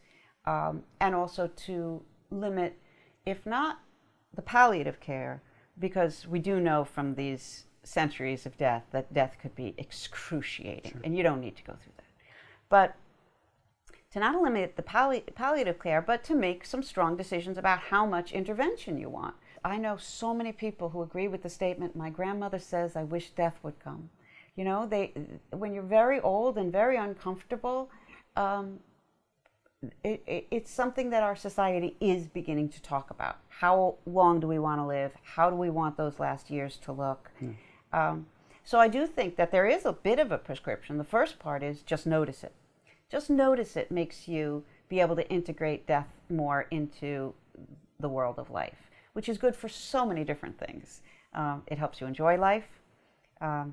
and also to limit, if not the palliative care, because we do know from these centuries of death that death could be excruciating, sure, and you don't need to go through that. But to not eliminate the palliative care, but to make some strong decisions about how much intervention you want. I know so many people who agree with the statement, my grandmother says, I wish death would come. When you're very old and very uncomfortable, it's something that our society is beginning to talk about. How long do we want to live? How do we want those last years to look? So I do think that there is a bit of a prescription. The first part is just notice it. Just notice it makes you be able to integrate death more into the world of life, which is good for so many different things. It helps you enjoy life. I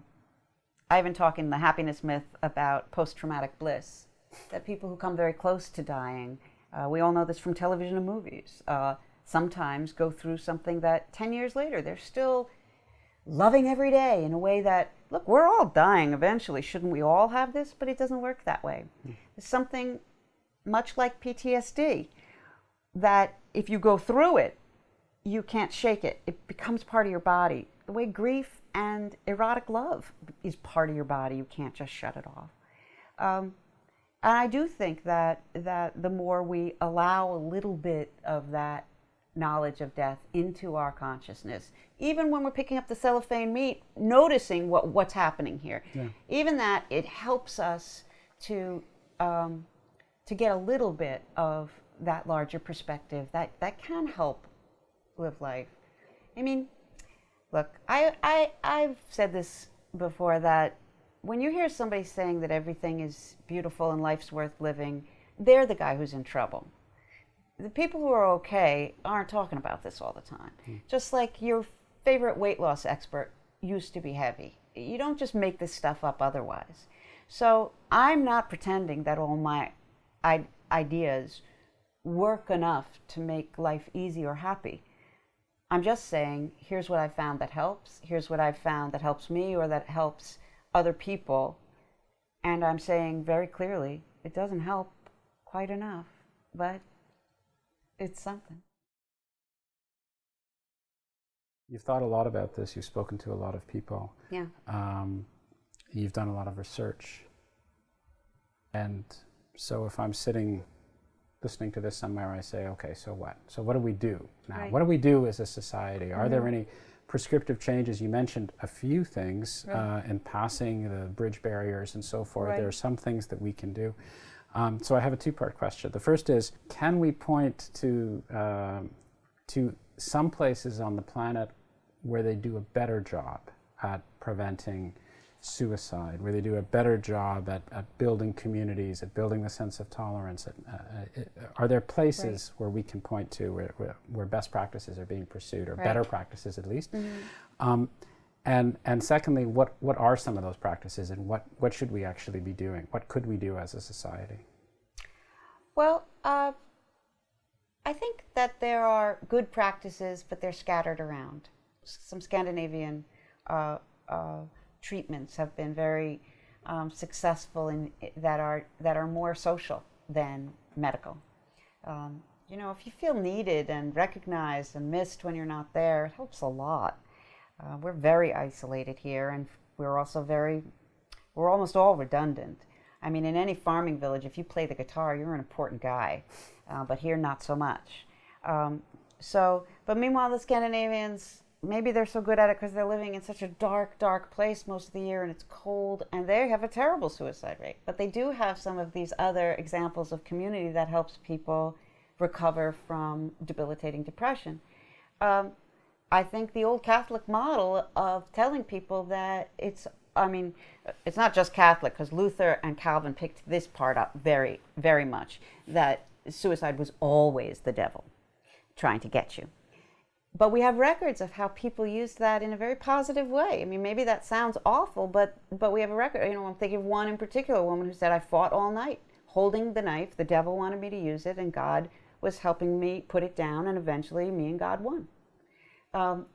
even talk in the happiness myth about post-traumatic bliss, that people who come very close to dying, we all know this from television and movies, sometimes go through something that 10 years later they're still loving every day in a way that, look, we're all dying eventually. Shouldn't we all have this? But it doesn't work that way. It's something much like PTSD, that if you go through it, you can't shake it. It becomes part of your body. The way grief and erotic love is part of your body, you can't just shut it off. And I do think that the more we allow a little bit of that knowledge of death into our consciousness, even when we're picking up the cellophane meat, noticing what's happening here, even that, it helps us to get a little bit of that larger perspective that can help live life. I mean, look, I've said this before, that when you hear somebody saying that everything is beautiful and life's worth living, they're the guy who's in trouble. The people who are okay aren't talking about this all the time. Just like your favorite weight loss expert used to be heavy. You don't just make this stuff up otherwise. So I'm not pretending that all my ideas work enough to make life easy or happy. I'm just saying, here's what I found that helps. Here's what I've found that helps me or that helps other people. And I'm saying very clearly, it doesn't help quite enough, but it's something. You've thought a lot about this. You've spoken to a lot of people. Yeah. You've done a lot of research. And so if I'm sitting listening to this somewhere, I say, okay, so what? So what do we do now? Right. What do we do as a society? Are there any prescriptive changes? You mentioned a few things in passing, the bridge barriers and so forth. There are some things that we can do. So I have a two-part question. The first is, can we point to some places on the planet where they do a better job at preventing suicide, where they do a better job at building communities, at building the sense of tolerance? Are there places where we can point to where best practices are being pursued, or better practices at least? And secondly, what are some of those practices, and what should we actually be doing? What could we do as a society? Well, I think that there are good practices, but they're scattered around. Some Scandinavian treatments have been very successful in that are more social than medical. You know, if you feel needed and recognized and missed when you're not there, it helps a lot. We're very isolated here, and we're also we're almost all redundant. I mean, in any farming village, if you play the guitar, you're an important guy, but here, not so much. But meanwhile, the Scandinavians, maybe they're so good at it because they're living in such a dark, dark place most of the year, and it's cold, and they have a terrible suicide rate. But they do have some of these other examples of community that helps people recover from debilitating depression. I think the old Catholic model of telling people that it's not just Catholic, because Luther and Calvin picked this part up very, very much, that suicide was always the devil trying to get you. But we have records of how people used that in a very positive way. I mean, maybe that sounds awful, but we have a record. You know, I'm thinking of one in particular, a woman who said, I fought all night holding the knife. The devil wanted me to use it, and God was helping me put it down, and eventually me and God won.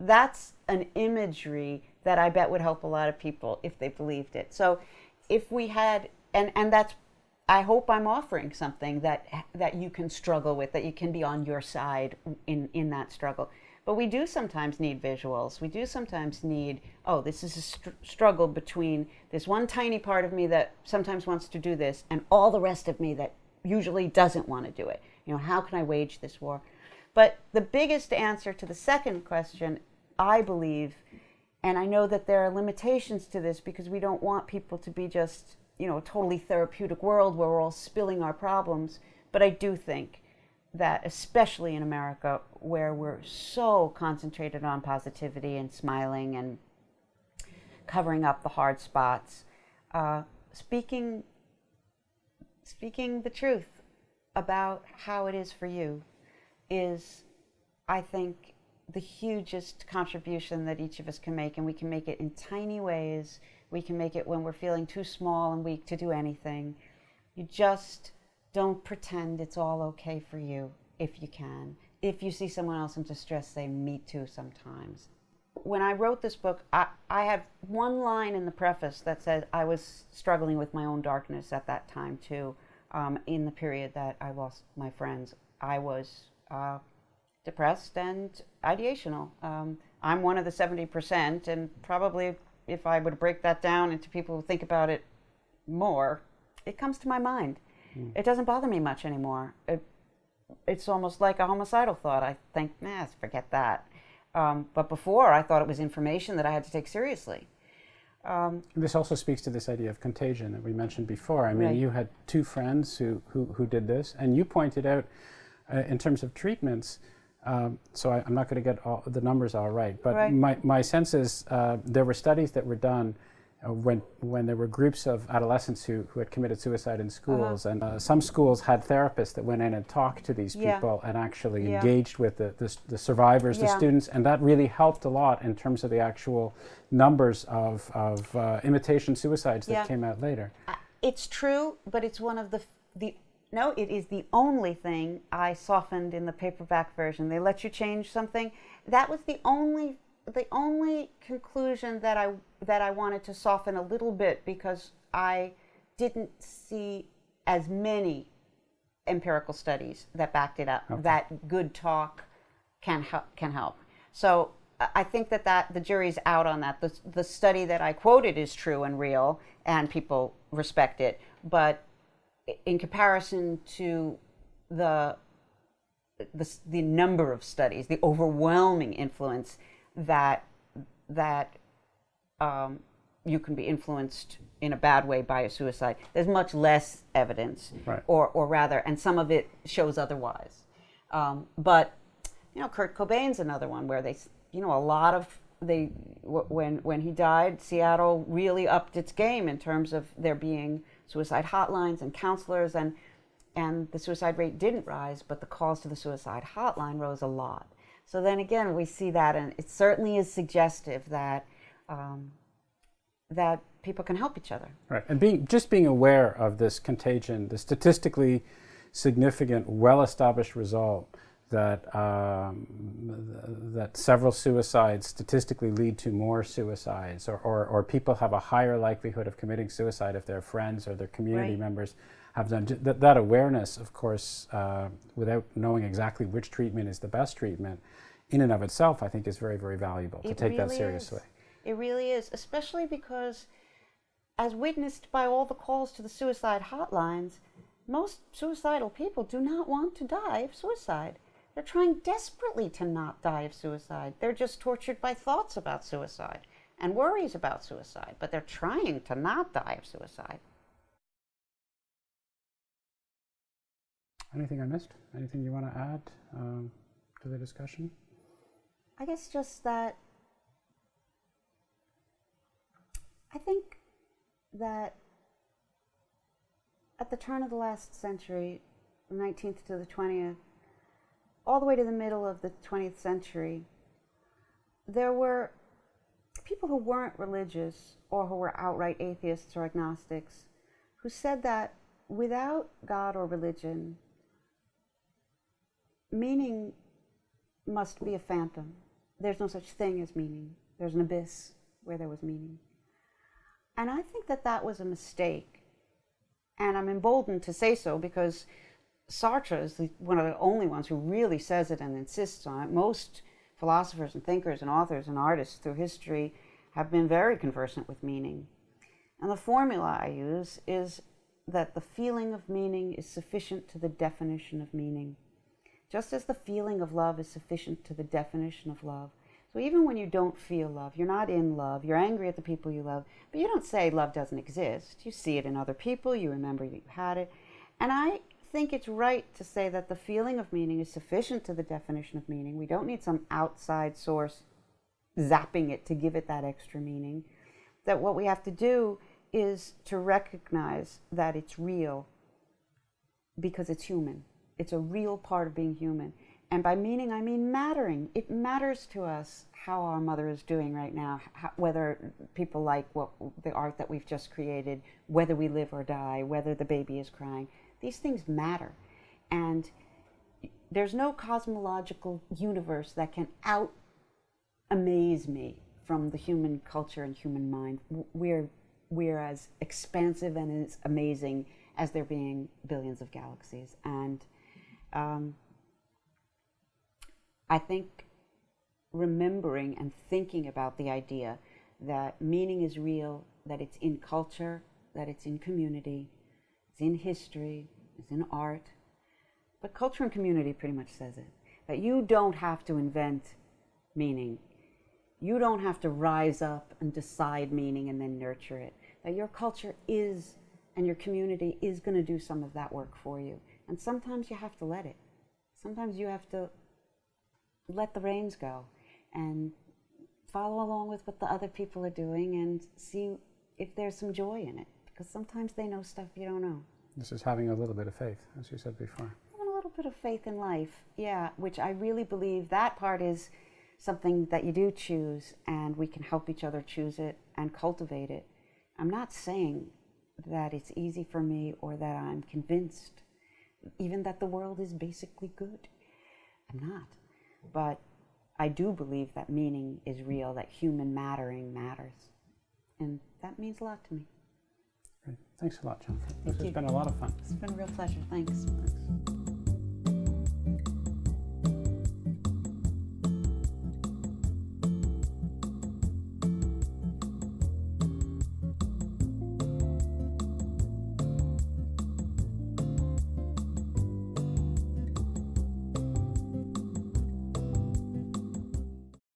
That's an imagery that I bet would help a lot of people if they believed it. So if we had, and that's, I hope I'm offering something that you can struggle with, that you can be on your side in that struggle. But we do sometimes need visuals. We do sometimes need, this is a struggle between this one tiny part of me that sometimes wants to do this and all the rest of me that usually doesn't want to do it. You know, how can I wage this war? But the biggest answer to the second question, I believe, and I know that there are limitations to this because we don't want people to be just, you know, a totally therapeutic world where we're all spilling our problems. But I do think that, especially in America, where we're so concentrated on positivity and smiling and covering up the hard spots, speaking the truth about how it is for you is, I think, the hugest contribution that each of us can make, and we can make it in tiny ways. We can make it when we're feeling too small and weak to do anything. You just don't pretend it's all okay for you if you can. If you see someone else in distress, say, me too sometimes. When I wrote this book, I have one line in the preface that says I was struggling with my own darkness at that time too. In the period that I lost my friends, I was depressed and ideational. I'm one of the 70%, and probably if I would break that down into people who think about it more, it comes to my mind. It doesn't bother me much anymore. It's almost like a homicidal thought. I think, forget that. But before, I thought it was information that I had to take seriously. This also speaks to this idea of contagion that we mentioned before. I mean, right. You had two friends who did this, and you pointed out, in terms of treatments, so I'm not going to get all the numbers all right, but right. my sense is there were studies that were done when there were groups of adolescents who had committed suicide in schools, and some schools had therapists that went in and talked to these people and actually engaged with the survivors, the students, and that really helped a lot in terms of the actual numbers of imitation suicides that came out later. It's true, but it's one of no, it is the only thing I softened in the paperback version. They let you change something. That was the only conclusion that I wanted to soften a little bit, because I didn't see as many empirical studies that backed it up. Okay. That good talk can help. So I think that the jury's out on that. The study that I quoted is true and real, and people respect it. But in comparison to the number of studies, the overwhelming influence that you can be influenced in a bad way by a suicide, there's much less evidence, right. or rather, and some of it shows otherwise. But Kurt Cobain's another one where when he died, Seattle really upped its game in terms of there being suicide hotlines and counselors, and the suicide rate didn't rise, but the calls to the suicide hotline rose a lot. So then again, we see that, and it certainly is suggestive that that people can help each other. Right, and being aware of this contagion, the statistically significant, well-established result that that several suicides statistically lead to more suicides, or people have a higher likelihood of committing suicide if their friends or their community members have done. That awareness, of course, without knowing exactly which treatment is the best treatment, in and of itself, I think is very, very valuable to take that seriously. It really is, especially because, as witnessed by all the calls to the suicide hotlines, most suicidal people do not want to die of suicide. They're trying desperately to not die of suicide. They're just tortured by thoughts about suicide and worries about suicide, but they're trying to not die of suicide. Anything I missed? Anything you want to add to the discussion? I guess just that I think that at the turn of the last century, the 19th to the 20th, all the way to the middle of the 20th century, there were people who weren't religious or who were outright atheists or agnostics who said that without God or religion, meaning must be a phantom. There's no such thing as meaning. There's an abyss where there was meaning. And I think that that was a mistake. And I'm emboldened to say so because Sartre is one of the only ones who really says it and insists on it. Most philosophers and thinkers and authors and artists through history have been very conversant with meaning. And the formula I use is that the feeling of meaning is sufficient to the definition of meaning, just as the feeling of love is sufficient to the definition of love. So even when you don't feel love, you're not in love, you're angry at the people you love, but you don't say love doesn't exist. You see it in other people, you remember you had it. And I think it's right to say that the feeling of meaning is sufficient to the definition of meaning. We don't need some outside source zapping it to give it that extra meaning. That what we have to do is to recognize that it's real because it's human. It's a real part of being human. And by meaning, I mean mattering. It matters to us how our mother is doing right now, whether people like the art that we've just created, whether we live or die, whether the baby is crying. These things matter. And there's no cosmological universe that can out-amaze me from the human culture and human mind. We're as expansive and as amazing as there being billions of galaxies. And I think remembering and thinking about the idea that meaning is real, that it's in culture, that it's in community, it's in history, it's in art, but culture and community pretty much says it, that you don't have to invent meaning. You don't have to rise up and decide meaning and then nurture it, that your culture is and your community is going to do some of that work for you. And sometimes you have to let it. Sometimes you have to let the reins go and follow along with what the other people are doing and see if there's some joy in it. Because sometimes they know stuff you don't know. This is having a little bit of faith, as you said before. Having a little bit of faith in life, yeah, which I really believe that part is something that you do choose, and we can help each other choose it and cultivate it. I'm not saying that it's easy for me or that I'm convinced, even that the world is basically good. I'm not. But I do believe that meaning is real, that human mattering matters. And that means a lot to me. Great. Thanks a lot, John. This has been a lot of fun. It's been a real pleasure. Thanks.